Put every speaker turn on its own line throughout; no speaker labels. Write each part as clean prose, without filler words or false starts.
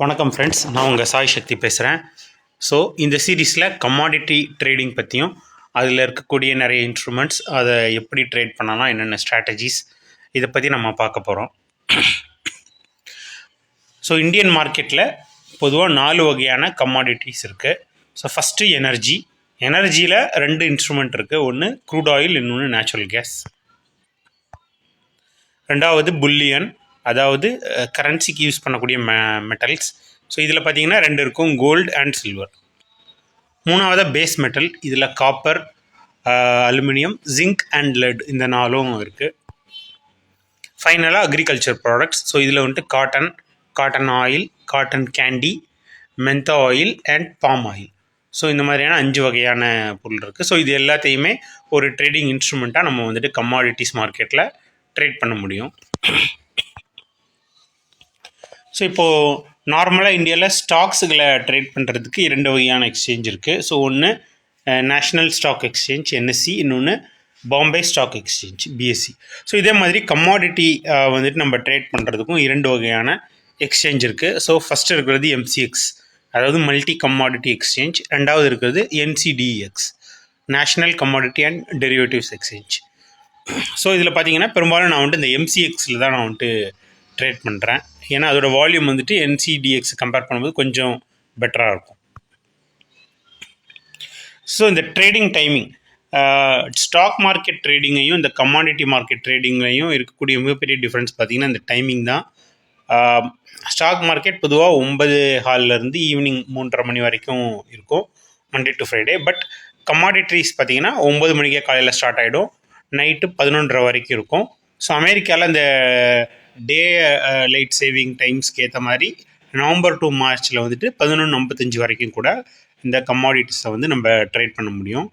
வணக்கம் ஃப்ரெண்ட்ஸ், நான் உங்கள் சாய் சக்தி பேசுகிறேன். ஸோ இந்த சீரீஸில் கமாடிட்டி ட்ரேடிங் பற்றியும் அதில் இருக்கக்கூடிய நிறைய இன்ஸ்ட்ருமெண்ட்ஸ், அதை எப்படி ட்ரேட் பண்ணலாம், என்னென்ன ஸ்ட்ராட்டஜிஸ், இதை பற்றி நம்ம பார்க்க போகிறோம். ஸோ இந்தியன் மார்க்கெட்டில் பொதுவாக 4 வகையான கமாடிட்டிஸ் இருக்குது. ஸோ ஃபஸ்ட்டு எனர்ஜியில் 2 இன்ஸ்ட்ருமெண்ட் இருக்குது. ஒன்று க்ரூட் ஆயில், இன்னொன்று நேச்சுரல் கேஸ். ரெண்டாவது புல்லியன், அதாவது கரன்சிக்கு யூஸ் பண்ணக்கூடிய மெட்டல்ஸ். ஸோ இதில் பார்த்தீங்கன்னா 2 இருக்கும், கோல்டு அண்ட் சில்வர். மூணாவது பேஸ் மெட்டல், இதில் copper, aluminium, zinc and let, இந்த 4ம் இருக்குது. ஃபைனலாக அக்ரிகல்ச்சர் ப்ராடக்ட்ஸ். ஸோ இதில் வந்துட்டு cotton oil, cotton candy, mentha oil and palm oil. So இந்த மாதிரியான 5 வகையான பொருள் இருக்குது. ஸோ இது எல்லாத்தையுமே ஒரு ட்ரேடிங் இன்ஸ்ட்ருமெண்ட்டாக நம்ம வந்துட்டு கமாடிட்டிஸ் மார்க்கெட்டில் ட்ரேட் பண்ண முடியும். ஸோ இப்போது நார்மலாக இந்தியாவில் ஸ்டாக்ஸுகளை ட்ரேட் பண்ணுறதுக்கு 2 வகையான எக்ஸ்சேஞ்ச் இருக்குது. ஸோ ஒன்று நேஷ்னல் ஸ்டாக் எக்ஸ்சேஞ்ச் NSE, இன்னொன்று Bombay stock exchange BSE. So இதே மாதிரி கமாடிட்டி வந்துட்டு நம்ம ட்ரேட் பண்ணுறதுக்கும் 2 வகையான எக்ஸ்சேஞ்ச் இருக்குது. ஸோ ஃபஸ்ட்டு இருக்கிறது MCX, அதாவது மல்டி கமாடிட்டி எக்ஸ்சேஞ்ச். ரெண்டாவது இருக்கிறது NCDEX, national commodity and derivatives exchange. So இதில் பார்த்தீங்கன்னா பெரும்பாலும் நான் வந்துட்டு இந்த MCXயில் தான் நான் வந்துட்டு ட்ரேட் பண்ணுறேன். ஏன்னா அதோடய வால்யூம் வந்துட்டு NCDEX கம்பேர் பண்ணும்போது கொஞ்சம் பெட்டராக இருக்கும். ஸோ இந்த ட்ரேடிங் டைமிங், ஸ்டாக் மார்க்கெட் ட்ரேடிங்கையும் இந்த கமாடிட்டி மார்க்கெட் ட்ரேடிங்கையும் இருக்கக்கூடிய மிகப்பெரிய டிஃப்ரென்ஸ் பார்த்திங்கன்னா இந்த டைமிங் தான். ஸ்டாக் மார்க்கெட் பொதுவாக 9:15 ஈவினிங் 3:30 மணி வரைக்கும் இருக்கும், Monday to Friday. But commodities பார்த்திங்கன்னா 9 மணிக்கே காலையில் ஸ்டார்ட் ஆகிடும், நைட்டு 11:30 வரைக்கும் இருக்கும். ஸோ அமெரிக்காவில் இந்த டே லைட் சேவிங் டைம்ஸ்க்கு ஏற்ற மாதிரி நவம்பர் டு மார்ச்சில் வந்துட்டு 11:55 வரைக்கும் கூட இந்த கமாடிட்டிஸை வந்து நம்ம ட்ரேட் பண்ண முடியும்.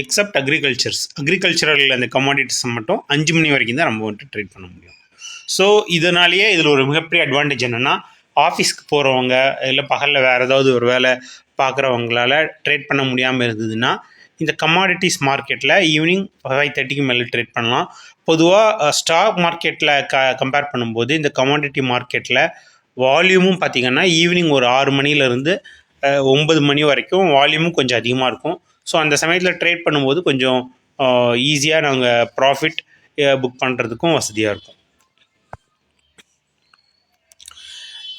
எக்ஸப்ட் அக்ரிகல்ச்சரல் அந்த கமாடிட்டிஸை மட்டும் 5 மணி வரைக்கும் தான் நம்ம வந்துட்டு ட்ரேட் பண்ண முடியும். ஸோ இதனாலேயே இதில் ஒரு மிகப்பெரிய அட்வான்டேஜ் என்னென்னா, ஆஃபீஸ்க்கு போகிறவங்க இல்லை பகலில் வேறு ஏதாவது ஒரு வேலை பார்க்குறவங்களால ட்ரேட் பண்ண முடியாமல் இருந்ததுன்னா இந்த கமாடிட்டிஸ் மார்க்கெட்டில் ஈவினிங் 5:30க்கு மேலே ட்ரேட் பண்ணலாம். பொதுவாக ஸ்டாக் மார்க்கெட்டில் கம்பேர் பண்ணும்போது இந்த கமாடிட்டி மார்க்கெட்டில் வால்யூமும் பார்த்திங்கன்னா ஈவினிங் ஒரு 6 மணிலேருந்து 9 மணி வரைக்கும் வால்யூமும் கொஞ்சம் அதிகமாக இருக்கும். ஸோ அந்த சமயத்தில் ட்ரேட் பண்ணும்போது கொஞ்சம் ஈஸியாக நாங்கள் ப்ராஃபிட் புக் பண்ணுறதுக்கும் வசதியாக இருக்கும்.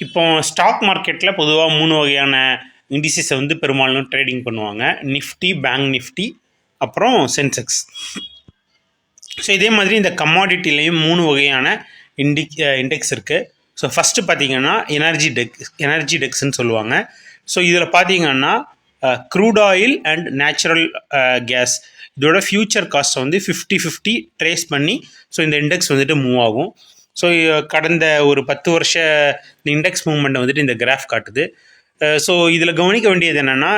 இப்போ ஸ்டாக் மார்க்கெட்டில் பொதுவாக 3 வகையான இண்டிசஸை வந்து பெரும்பாலும் ட்ரேடிங் பண்ணுவாங்க. நிஃப்டி, பேங்க் நிஃப்டி, அப்புறம் சென்செக்ஸ். ஸோ இதே மாதிரி இந்த கமாடிட்டிலையும் 3 வகையான இண்டெக்ஸ் இருக்குது. ஸோ ஃபஸ்ட்டு பார்த்திங்கன்னா எனர்ஜி டெக்ஸ்ன்னு சொல்லுவாங்க. ஸோ இதில் பார்த்திங்கன்னா crude oil and natural gas, இதோட ஃப்யூச்சர் காஸ்ட்டை வந்து 50-50 ட்ரேஸ் பண்ணி ஸோ இந்த இண்டெக்ஸ் வந்துட்டு மூவ் ஆகும். ஸோ கடந்த ஒரு 10 வருஷ இண்டெக்ஸ் மூவ்மெண்ட்டை வந்துட்டு இந்த கிராஃப் காட்டுது. ஸோ இதில் கவனிக்க வேண்டியது என்னென்னா,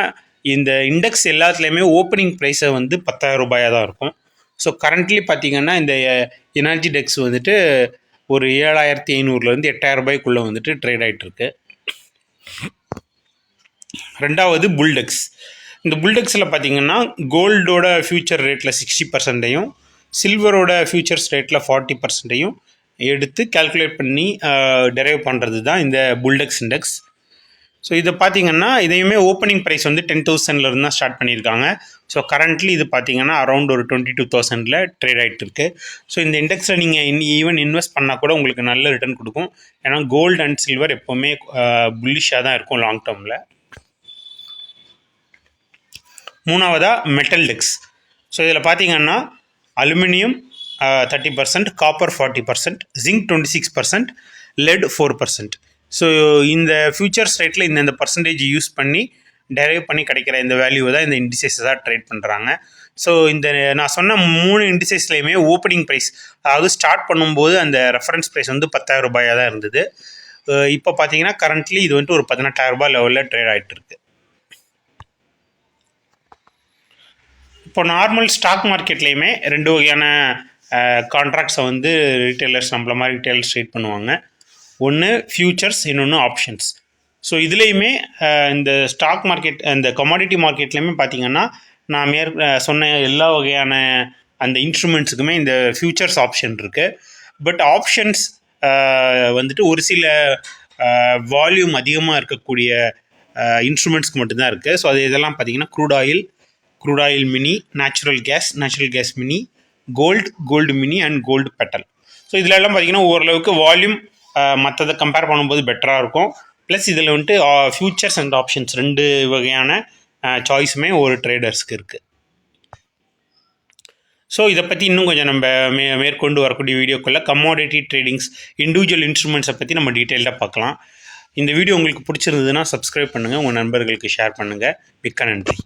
இந்த இண்டெக்ஸ் எல்லாத்துலேயுமே ஓப்பனிங் ப்ரைஸை வந்து 10,000 ரூபாயாக தான் இருக்கும். ஸோ கரண்ட்லி பார்த்திங்கன்னா இந்த எனர்ஜி டெக்ஸ் வந்துட்டு ஒரு 7,500லேருந்து 8,000 ரூபாய்க்குள்ளே வந்துட்டு ட்ரேட் ஆகிட்டுருக்கு. ரெண்டாவது புல்டெக்ஸ். இந்த புல்டெக்ஸில் பார்த்திங்கன்னா கோல்டோட ஃப்யூச்சர் ரேட்டில் 60%, சில்வரோட ஃப்யூச்சர்ஸ் ரேட்டில் 40% எடுத்து கால்குலேட் பண்ணி டெரைவ் பண்ணுறது தான் இந்த புல்டெக்ஸ் இண்டெக்ஸ். ஸோ இதை பார்த்திங்கன்னா இதையுமே ஓப்பனிங் ப்ரைஸ் வந்து 10,000லேருந்து தான் ஸ்டார்ட் பண்ணியிருக்காங்க. ஸோ கரண்ட்லி இது பார்த்திங்கன்னா அரௌண்ட் ஒரு 22,000ல் ட்ரேட் ஆகிட்டு இருக்கு. ஸோ இந்த இண்டெக்ஸில் நீங்கள் ஈவன் இன்வெஸ்ட் பண்ணால் கூட உங்களுக்கு நல்ல ரிட்டர்ன் கொடுக்கும். ஏன்னா கோல்டு அண்ட் சில்வர் எப்போவுமே புல்லிஷாக தான் இருக்கும் லாங் டேர்மில். மூணாவதாக மெட்டல் டெக்ஸ். ஸோ இதில் பார்த்திங்கன்னா aluminium 30%, copper 40%, zinc 26%, let 4%. So இந்த ஃப்யூச்சர்ஸ் ரேட்டில் இந்த பர்சன்டேஜ் யூஸ் பண்ணி டெரைவ் பண்ணி கிடைக்கிற இந்த வேல்யூவை தான் இந்த இண்டிசஸை தான் ட்ரேட் பண்ணுறாங்க. ஸோ இந்த நான் சொன்ன 3 இண்டிசஸ்லேயுமே ஓப்பனிங் ப்ரைஸ், அதாவது ஸ்டார்ட் பண்ணும்போது அந்த ரெஃபரன்ஸ் ப்ரைஸ் வந்து 10,000 ரூபாயாக தான் இருந்தது. இப்போ பார்த்தீங்கன்னா கரண்ட்லி இது வந்துட்டு ஒரு 18,000 ரூபாய் லெவலில் ட்ரேட் ஆகிட்டு இருக்கு. இப்போ நார்மல் ஸ்டாக் மார்க்கெட்லேயுமே 2 வகையான கான்ட்ராக்ட்ஸை வந்து ரீட்டைலர்ஸ், நம்மள மாதிரி ரீட்டைலர்ஸ் ட்ரேட் பண்ணுவாங்க. ஒன்று ஃப்யூச்சர்ஸ், இன்னொன்று ஆப்ஷன்ஸ். ஸோ இதுலேயுமே இந்த ஸ்டாக் மார்க்கெட், இந்த கமாடிட்டி மார்க்கெட்லேயுமே பார்த்திங்கன்னா நான் சொன்ன எல்லா வகையான அந்த இன்ஸ்ட்ருமெண்ட்ஸுக்குமே இந்த ஃப்யூச்சர்ஸ் ஆப்ஷன் இருக்குது. பட் ஆப்ஷன்ஸ் வந்துட்டு ஒரு சில வால்யூம் அதிகமாக இருக்கக்கூடிய இன்ஸ்ட்ருமெண்ட்ஸ்க்கு மட்டும்தான் இருக்குது. ஸோ அது இதெல்லாம் பார்த்தீங்கன்னா crude oil mini, natural gas mini, gold mini and gold petal. So இதில் எல்லாம் பார்த்தீங்கன்னா ஓரளவுக்கு வால்யூம் மற்றதை கம்பேர் பண்ணும்போது பெட்டராக இருக்கும். ப்ளஸ் இதில் வந்துட்டு ஃபியூச்சர்ஸ் அண்ட் ஆப்ஷன்ஸ் 2 வகையான சாய்ஸுமே ஒரு ட்ரேடர்ஸ்க்கு இருக்குது. ஸோ இதை பற்றி இன்னும் கொஞ்சம் நம்ம மேற்கொண்டு வரக்கூடிய வீடியோக்குள்ளே கமாடிட்டி ட்ரேடிங்ஸ், இண்டிவிஜுவல் இன்ஸ்ட்ருமெண்ட்ஸை பற்றி நம்ம டீட்டெயிலாக பார்க்கலாம். இந்த வீடியோ உங்களுக்கு பிடிச்சிருந்ததுன்னா சப்ஸ்கிரைப் பண்ணுங்கள், உங்கள் நண்பர்களுக்கு ஷேர் பண்ணுங்கள். மிக்க நன்றி.